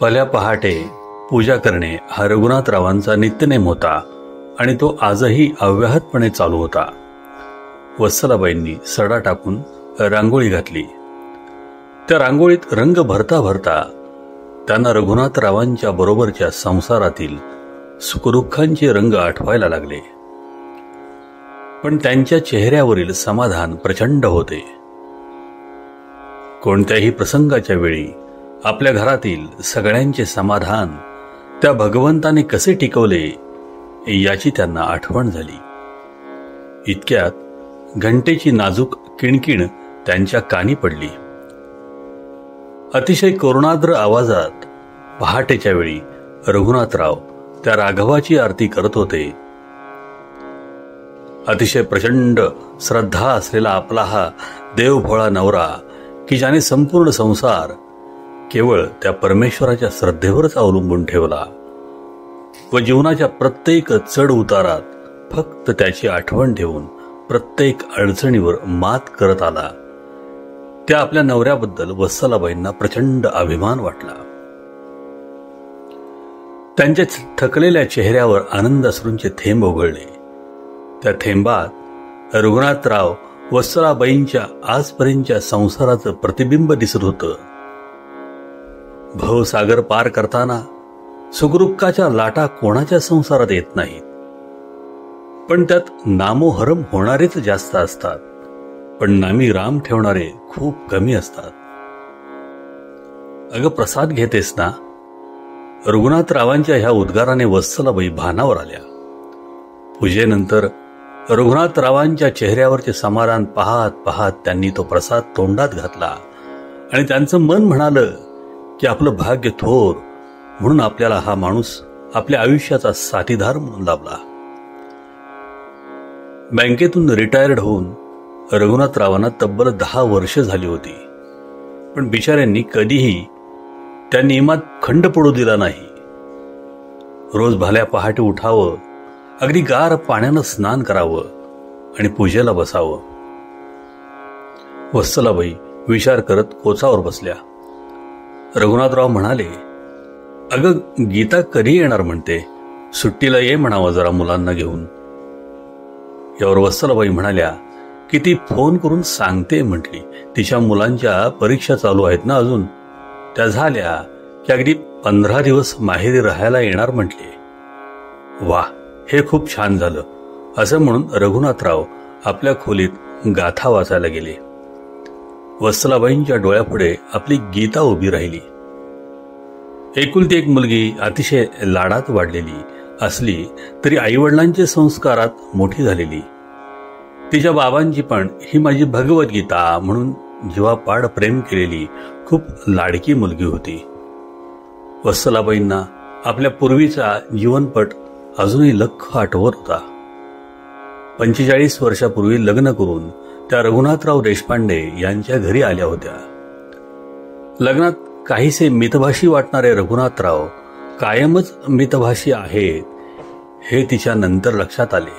भल्या पहाटे पूजा करणे हा रघुनाथरावांचा नित्यनेम होता आणि तो आजही अव्याहतपणे चालू होता. वत्सलाबाईंनी सडा टाकून रांगोळी घातली. त्या रांगोळीत रंग भरता भरता त्यांना रघुनाथरावांच्या बरोबरच्या संसारातील सुखदुःखांचे रंग आठवायला लागले. पण त्यांच्या चेहऱ्यावरील समाधान प्रचंड होते. कोणत्याही प्रसंगाच्या वेळी आपल्या घरातील सगळ्यांचे समाधान त्या भगवंताने कसे टिकवले याची त्यांना आठवण झाली. इतक्यात घंटेची नाजूक किणकिण त्यांच्या कानी पडली. अतिशय करुणाद्र आवाजात पहाटेच्या वेळी रघुनाथराव त्या राघवाची आरती करत होते. अतिशय प्रचंड श्रद्धा असलेला आपला हा देवभोळा नवरा की ज्याने संपूर्ण संसार केवळ त्या परमेश्वराच्या श्रद्धेवरच अवलंबून ठेवला व जीवनाच्या प्रत्येक चढ उतारात फक्त त्याची आठवण ठेवून प्रत्येक अडचणीवर मात करत आला, त्या आपल्या नवऱ्याबद्दल वत्सलाबाईंना प्रचंड अभिमान वाटला. त्यांच्या थकलेल्या चेहऱ्यावर आनंद अश्रूंचे थेंब उघळले. त्या थेंबात रघुनाथराव वत्सलाबाईंच्या आजपर्यंतच्या संसाराचं प्रतिबिंब दिसत होतं. भवसागर पार करताना सुखदुःखाच्या लाटा कोणाच्या संसारात येत नाहीत, पण त्यात नामोहरम होणारेच जास्त असतात, पण नामी राम ठेवणारे खूप कमी असतात. अगं प्रसाद घेतेस ना? रघुनाथरावांच्या ह्या उद्गाराने वत्सलाबाई भानावर आल्या. पूजेनंतर रघुनाथरावांच्या चेहऱ्यावरचे समाधान पाहत पाहत त्यांनी तो प्रसाद तोंडात घातला आणि त्यांचं मन म्हणालं की आपलं भाग्य थोर म्हणून आपल्याला हा माणूस आपल्या आयुष्याचा साथीदार म्हणून लाभला. बँकेतून रिटायर्ड होऊन रघुनाथरावांना तब्बल 10 वर्ष झाली होती, पण बिचाऱ्यांनी कधीही त्या नियमात खंड पडू दिला नाही. रोज भल्या पहाटे उठावं, अगदी गार पाण्यानं स्नान करावं आणि पूजेला बसावं. वत्सलाबाई विचार करत कोचावर बसल्या. रघुनाथराव म्हणाले, अगं गीता कधी येणार म्हणते, सुट्टीला ये म्हणावं जरा मुलांना घेऊन. यावर वत्सलाबाई म्हणाल्या की ती फोन करून सांगते म्हटली, तिच्या मुलांच्या परीक्षा चालू आहेत ना अजून, त्या झाल्या की अगदी 15 दिवस माहेरी राहायला येणार म्हटले. वा, हे खूप छान झालं, असं म्हणून रघुनाथराव आपल्या खोलीत गाथा वाचायला गेले. वत्सलाबाईंच्या डोळ्यापुढे आपली गीता उभी राहिली. एकुलती एक मुलगी, अतिशय लाडात वाढलेली असली तरी आईवडिलांच्या संस्कारात मोठी झालेली. तिच्या बाबांची पण ही माझी भगवद्गीता म्हणून जीवापाड प्रेम केलेली खूप लाडकी मुलगी होती. वत्सलाबाईंना आपल्या पूर्वीचा जीवनपट अजूनही लख्ख आठवत होता. 45 वर्षापूर्वी लग्न करून त्या रघुनाथराव देशपांडे यांच्या घरी आल्या होत्या. लग्नात काहीसे मितभाषी वाटणारे रघुनाथराव कायमच मितभाषी आहेत हे तिच्या नंतर लक्षात आले.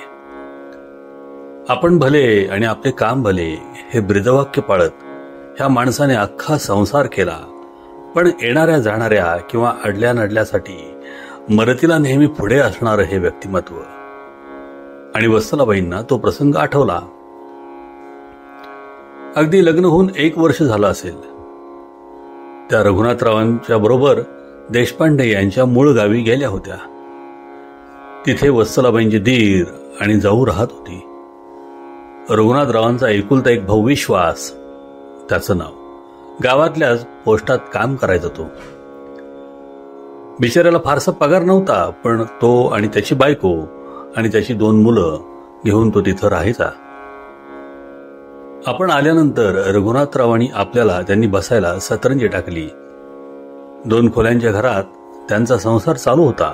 आपण भले आणि आपले काम भले हे ब्रीदवाक्य पाळत ह्या माणसाने अख्खा संसार केला, पण येणाऱ्या जाणाऱ्या किंवा अडल्या नडल्यासाठी मदतीला नेहमी पुढे असणारं हे व्यक्तिमत्व. आणि वत्सलाबाईंना तो प्रसंग आठवला. अगदी लग्न होऊन 1 वर्ष झालं असेल. त्या रघुनाथरावांच्या बरोबर देशपांडे यांच्या मूळ गावी गेल्या होत्या. तिथे वत्सलाबाईंचे दीर आणि जाऊ राहत होती. रघुनाथरावांचा एकुलता एक भाऊ विश्वास, त्याचं नाव, गावातल्याच पोस्टात काम करायचा. तो बिचाऱ्याला फारसा पगार नव्हता, पण तो आणि त्याची बायको आणि त्याची 2 मुलं घेऊन तो तिथं राहायचा. आपण आल्यानंतर रघुनाथरावांनी आपल्याला त्यांनी बसायला सतरंजी टाकली. 2 खोल्यांच्या घरात त्यांचा संसार चालू होता.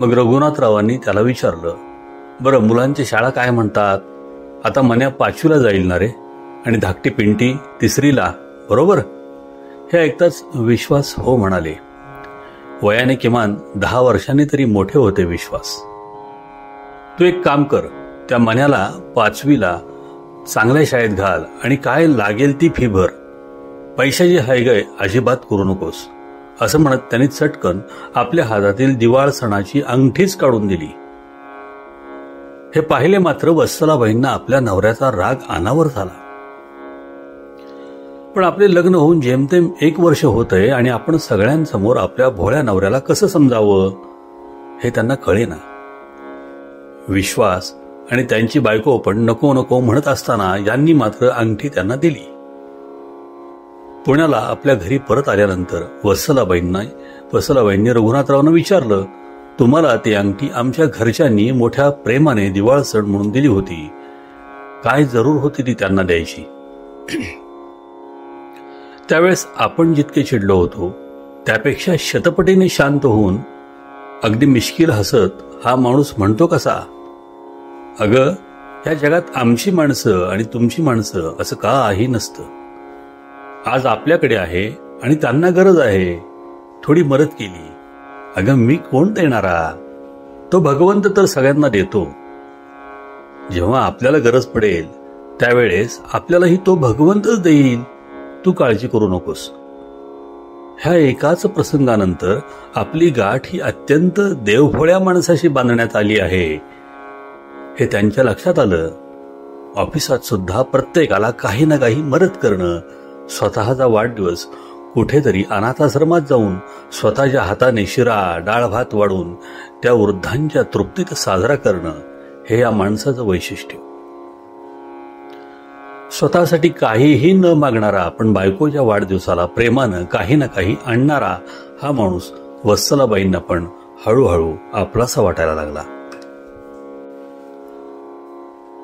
मग रघुनाथरावांनी त्याला विचारलं, बरं मुलांची शाळा काय म्हणतात? आता मन्या 5वीला जाईल ना रे, आणि धाकटी पिंटी 3रीला, बरोबर? हे ऐकताच विश्वास हो म्हणाले. वयाने किमान 10 वर्षांनी तरी मोठे होते विश्वास. तू एक काम कर, त्या मन्याला 5वीला चांगल्या शाळेत घाल आणि काय लागेल ती फी भर. पैशाची हायगय अजिबात करू नकोस. असं म्हणत त्यांनी चटकन आपल्या हातातील दिवाळ सणाची अंगठीच काढून दिली. हे पाहिले मात्र वत्सलाबाईंना आपल्या नवऱ्याचा राग अनावर झाला. पण आपले लग्न होऊन जेमतेम 1 वर्ष होतंय आणि आपण सगळ्यांसमोर आपल्या भोळ्या नवऱ्याला कसं समजावं हे त्यांना कळेना. विश्वास आणि त्यांची बायको पण नको नको म्हणत असताना यांनी मात्र अंगठी त्यांना दिली. पुण्याला आपल्या घरी परत आल्यानंतर वत्सलाबाईंनी रघुनाथरावांना विचारलं, तुम्हाला ती अंगठी आमच्या घरच्यांनी मोठ्या प्रेमाने दिवाळ सण म्हणून दिली होती, काय जरूर होती ती त्यांना द्यायची? त्यावेळेस आपण जितके चिडलो होतो त्यापेक्षा शतपटीने शांत होऊन अगदी मिश्किल हसत हा माणूस म्हणतो कसा, अगं या जगात आमची माणसं आणि तुमची माणसं असं काही नसतं. आज आपल्याकडे आहे आणि त्यांना गरज आहे, थोडी मदत केली, अगं मी कोण देणारा, तो भगवंत तर सगळ्यांना देतो. जेव्हा आपल्याला गरज पडेल त्यावेळेस आपल्यालाही तो भगवंतच देईल, तू काळजी करू नकोस. ह्या एकाच प्रसंगानंतर आपली गाठ ही अत्यंत देवभोळ्या माणसाशी बांधण्यात आली आहे हे त्यांच्या लक्षात आलं. ऑफिसात सुद्धा प्रत्येकाला काही ना काही मदत करणं, स्वतःचा वाढदिवस कुठेतरी अनाथाश्रमात जाऊन स्वतःच्या हाताने शिरा डाळ भात वाढून त्या वृद्धांच्या तृप्तीत साजरा करणं हे या माणसाचं वैशिष्ट्य. स्वतःसाठी काहीही न मागणारा पण बायकोच्या वाढदिवसाला प्रेमानं काही ना काही आणणारा हा माणूस वत्सलाबाईंना पण हळूहळू आपलासा वाटायला लागला.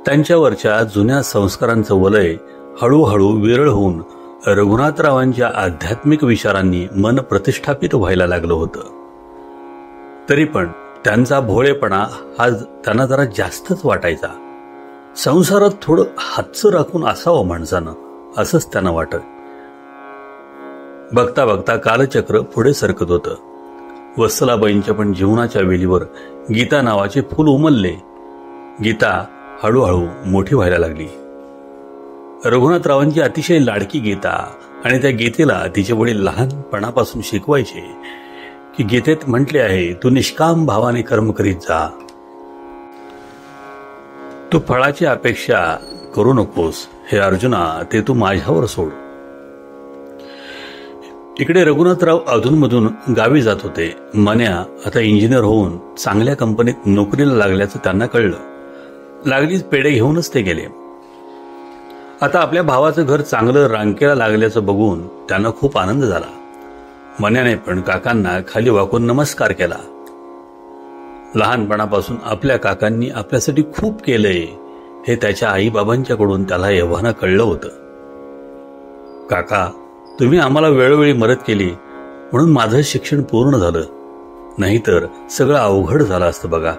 त्यांच्यावरच्या जुन्या संस्कारांचं वलय हळूहळू विरळ होऊन रघुनाथरावांच्या आध्यात्मिक विचारांनी मन प्रतिष्ठापित व्हायला लागलं होतं. तरी पण त्यांचा भोळेपणा हा त्यांना जरा जास्तच वाटायचा. संसारात थोडं हातचं राखून असावं माणसानं, असंच त्यांना वाटत. बघता बघता कालचक्र पुढे सरकत होतं. वत्सलाबाईंच्या पण जीवनाच्या वेलीवर गीता नावाचे फूल उमलले. गीता हळूहळू मोठी व्हायला लागली. रघुनाथरावांची अतिशय लाडकी गीता आणि त्या गीतेला तिचे वडील लहानपणापासून शिकवायचे की गीतेत म्हटले आहे, तू निष्काम भावाने कर्म करीत जा, तू फळाची अपेक्षा करू नकोस, हे अर्जुना ते तू माझ्यावर सोड. इकडे रघुनाथराव अधूनमधून गावी जात होते. मन्या आता इंजिनियर होऊन चांगल्या कंपनीत नोकरीला लागल्याचं त्यांना कळलं. लागलीच पेढे घेऊनच ते गेले. आता आपल्या भावाचं घर चांगलं रांकेला लागल्याचं बघून त्यांना खूप आनंद झाला. मन्याने पण काकांना खाली वाकून नमस्कार केला. लहानपणापासून आपल्या काकांनी आपल्यासाठी खूप केलंय हे त्याच्या आईबाबांच्याकडून त्याला एव्हाना कळलं होतं. काका, तुम्ही आम्हाला वेळोवेळी मदत केली म्हणून माझं शिक्षण पूर्ण झालं, नाहीतर सगळं अवघड झालं असतं बघा,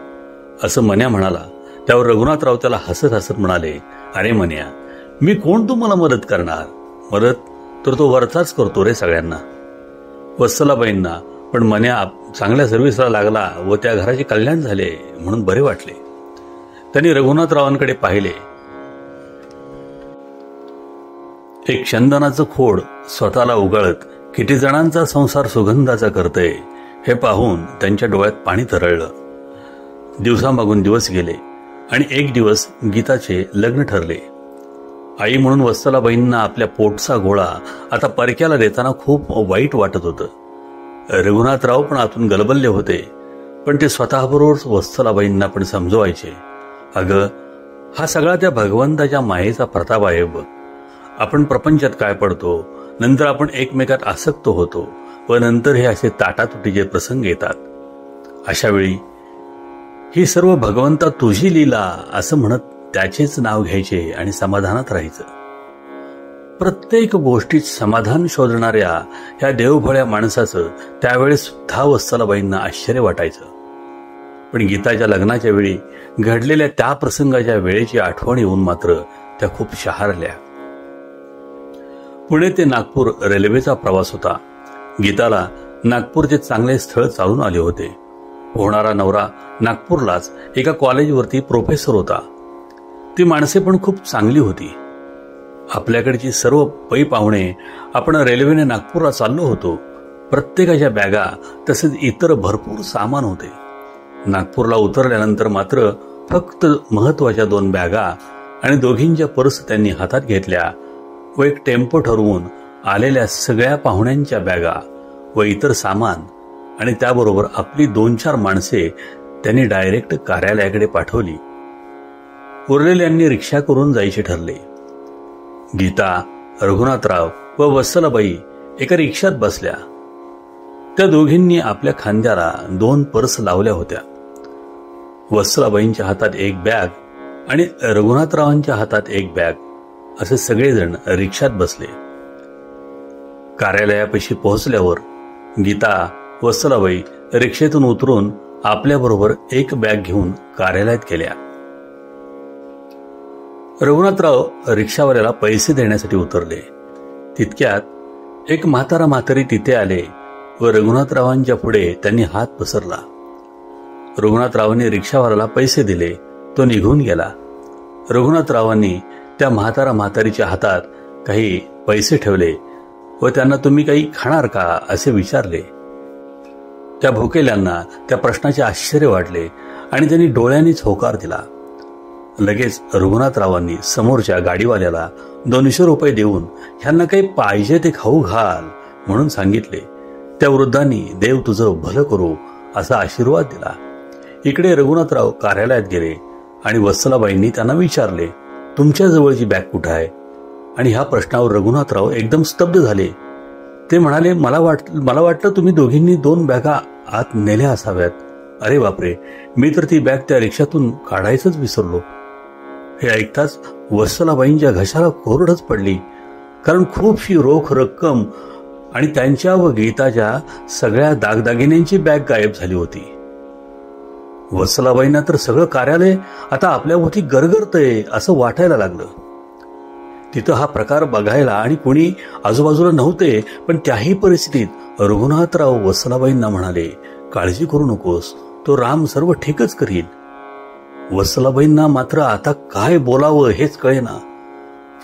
असं मन्या म्हणाला. त्यावर रघुनाथराव त्याला हसत हसत म्हणाले, अरे मन्या, मी कोण तुम्हाला मदत करणार, मदत तर तो वरचाच करतो रे सगळ्यांना. वत्सलाबाईंना पण मन्या चांगल्या सर्व्हिसला लागला व त्या घराचे कल्याण झाले म्हणून बरे वाटले. त्यांनी रघुनाथरावांकडे पाहिले. एक चंदनाचं खोड स्वतःला उगाळत किती जणांचा संसार सुगंधाचा करतय हे पाहून त्यांच्या डोळ्यात पाणी तरळलं. दिवसामागून दिवस गेले आणि एक दिवस गीताचे लग्न ठरले. आई म्हणून वत्सलाबाईंना आपल्या पोटचा गोळा आता परक्याला देताना खूप वाईट वाटत होतं. रघुनाथराव पण आतून गलबलले होते, पण ते स्वतःबरोबर वत्सलाबाईंना पण समजवायचे, अगं हा सगळा त्या भगवंताच्या मायेचा प्रताप आहे बघ. आपण प्रपंचात काय पडतो, नंतर आपण एकमेकात आसक्त होतो व नंतर हे असे ताटातुटीचे प्रसंग येतात. अशावेळी ही सर्व भगवंता तुझी लीला असं म्हणत त्याचेच नाव घ्यायचे आणि समाधानात राहायचं. प्रत्येक गोष्टीत समाधान शोधणाऱ्या ह्या देवभोळ्या माणसाचं त्यावेळेस सुद्धा वत्सलाबाईंना आश्चर्य वाटायचं. पण गीताच्या लग्नाच्या वेळी घडलेल्या त्या प्रसंगाच्या वेळेची आठवण येऊन मात्र त्या खूप शहारल्या. पुणे ते नागपूर रेल्वेचा प्रवास होता. गीताला नागपूरचे चांगले स्थळ चालून आले होते. होणारा नवरा नागपूरलाच एका कॉलेजवरती प्रोफेसर होता. ती माणसे पण खूप चांगली होती. आपल्याकडची सर्व पै पाहुणे आपण रेल्वेने नागपूरला चाललो होतो, प्रत्येकाच्या बॅगा तसेच इतर भरपूर सामान होते. नागपूरला उतरल्यानंतर मात्र फक्त महत्वाच्या 2 बॅगा आणि दोघींच्या पर्स त्यांनी हातात घेतल्या व एक टेम्पो ठरवून आलेल्या सगळ्या पाहुण्यांच्या बॅगा व इतर सामान आणि त्याबरोबर आपली 2-4 माणसे त्यांनी डायरेक्ट कार्यालयाकडे पाठवली. उरलेल्यांनी रिक्षा करून जायचे ठरले. गीता, रघुनाथराव व वत्सलाबाई एका रिक्षात बसल्या. त्या दोघींनी आपल्या खांद्याला 2 पर्स लावल्या होत्या. वत्सलाबाईंच्या हातात एक बॅग आणि रघुनाथरावांच्या हातात एक बॅग असे सगळेजण रिक्षात बसले. कार्यालयापाशी पोहोचल्यावर गीता, वत्सलाबाई रिक्षेतून उतरून आपल्याबरोबर एक बॅग घेऊन कार्यालयात गेल्या. रघुनाथराव रिक्षावाल्याला पैसे देण्यासाठी उतरले. तितक्यात एक म्हातारा म्हातारी तिथे आले व रघुनाथरावांच्या पुढे त्यांनी हात पसरला. रघुनाथरावांनी रिक्षावाल्याला पैसे दिले. तो निघून गेला. रघुनाथरावांनी त्या म्हातारा म्हातारीच्या हातात काही पैसे ठेवले व त्यांना तुम्ही काही खाणार का असे विचारले. त्या भुकेल्यांना त्या प्रश्नाचे आश्चर्य वाटले आणि त्यांनी डोळ्यांनीच होकार दिला. लगेच रघुनाथरावांनी समोरच्या गाडीवाल्याला 200 रुपये देऊन ह्यांना काही पाहिजे ते खाऊ घाल म्हणून सांगितले. त्या वृद्धांनी देव तुझं भलं करू असा आशीर्वाद दिला. इकडे रघुनाथराव कार्यालयात गेले आणि वत्सलाबाईंनी त्यांना विचारले, तुमच्या जवळची बॅग कुठे आहे? आणि ह्या प्रश्नावर रघुनाथराव एकदम स्तब्ध झाले. ते म्हणाले, मला वाटलं तुम्ही दोघींनी 2 बॅगा आत नेल्या असाव्यात. अरे बापरे, मी तर ती बॅग त्या रिक्षातून काढायचंच विसरलो. हे ऐकताच वत्सलाबाईंच्या घशाला कोरडच पडली, कारण खूपशी रोख रक्कम आणि त्यांच्या व गीताच्या सगळ्या दागदागिन्यांची बॅग गायब झाली होती. वत्सलाबाईंना तर सगळं कार्यालय आता आपल्याभोवती गरगरतंय असं वाटायला लागलं. तिथं हा प्रकार बघायला आणि कोणी आजूबाजूला नव्हते, पण त्याही परिस्थितीत रघुनाथराव वत्सलाबाईंना म्हणाले, काळजी करू नकोस, तो राम सर्व ठीकच करील. वत्सलाबाईंना मात्र आता काय बोलावं हेच कळेना.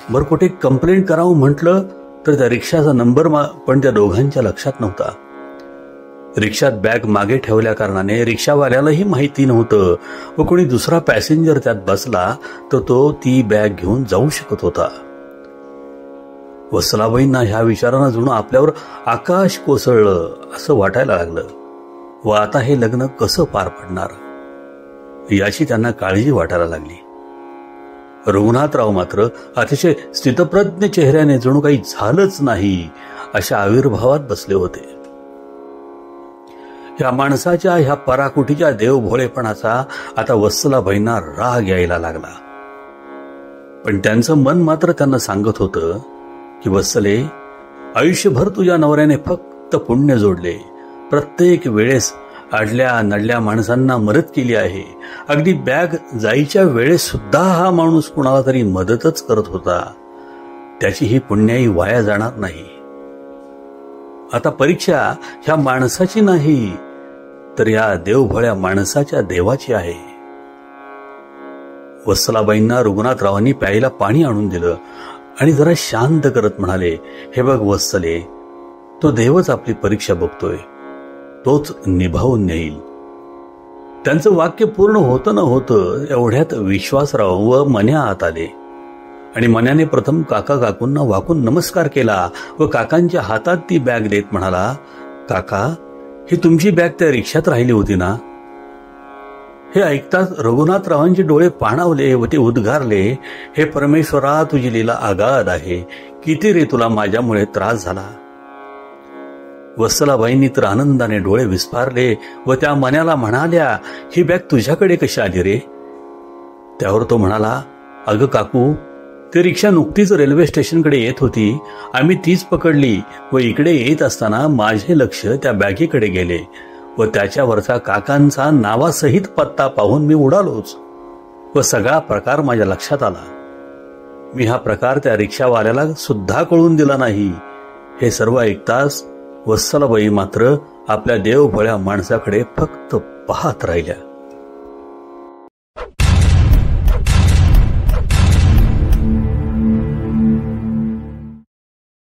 बरं, कुठे कंप्लेंट करावं म्हटलं तर त्या रिक्षाचा नंबर पण त्या दोघांच्या लक्षात नव्हता. रिक्षात बॅग मागे ठेवल्या कारणाने रिक्षावाल्यालाही माहिती नव्हतं व कोणी दुसरा पॅसेंजर त्यात बसला तर तो ती बॅग घेऊन जाऊ शकत होता. वत्सलाबाईंना ह्या विचारानं जणू आपल्यावर आकाश कोसळलं असं वाटायला लागलं व आता हे लग्न कसं पार पडणार याची त्यांना काळजी वाटायला लागली. रघुनाथराव मात्र अतिशय स्थितप्रज्ञ चेहऱ्याने जणू काही झालंच नाही अशा आविर्भावात बसले होते. ह्या माणसाच्या ह्या पराकुटीच्या देवभोळेपणाचा आता वत्सलाबाईंना राग यायला लागला. पण त्यांचं मन मात्र त्यांना सांगत होतं की वत्सले, आयुष्यभर तुझ्या नवऱ्याने फक्त पुण्य जोडले. प्रत्येक वेळेस आडल्या नडल्या माणसांना मदत केली आहे. अगदी बॅग जायच्या वेळेस सुद्धा हा माणूस कुणाला तरी मदतच करत होता. त्याची ही पुण्याई वाया जाणार नाही. आता परीक्षा ह्या माणसाची नाही तर या देवभोळ्या माणसाच्या देवाची आहे. वत्सलाबाईंना रघुनाथरावांनी प्यायला पाणी आणून दिलं आणि जरा शांत करत म्हणाले, हे बघ वत्सले, तो देवच आपली परीक्षा बघतोय, तोच निभावून नेईल. त्यांचं वाक्य पूर्ण होतं न होतं एवढ्यात विश्वासराव व मन्या आत आले आणि मन्याने प्रथम काका काकूंना वाकून नमस्कार केला व काकांच्या हातात ती बॅग देत म्हणाला, काका, ही तुमची बॅग त्या रिक्षात राहिली होती ना? हे ऐकताच रघुनाथरावांचे डोळे पाणावले व ते उद्गारले, हे परमेश्वरा, तुझी लीला आगाध आहे. किती रे तुला माझ्यामुळे त्रास झाला. वत्सलाबाईंनी तर आनंदाने डोळे विस्फारले व त्या मन्याला म्हणाल्या, ही बॅग तुझ्याकडे कशी आली रे? त्यावर तो म्हणाला, अगं काकू, ती रिक्षा नुकतीच रेल्वे स्टेशनकडे येत होती. आम्ही तीच पकडली व इकडे येत असताना माझे लक्ष त्या बॅगेकडे गेले व त्याच्यावरचा काकांचा नावासहित पत्ता पाहून मी उडालोच व सगळा प्रकार माझ्या लक्षात आला. मी हा प्रकार त्या रिक्षावाल्याला सुद्धा कळून दिला नाही. हे सर्व ऐकताच वत्सलाबाई मात्र आपल्या देवभोळ्या माणसाकडे फक्त पाहत राहिल्या.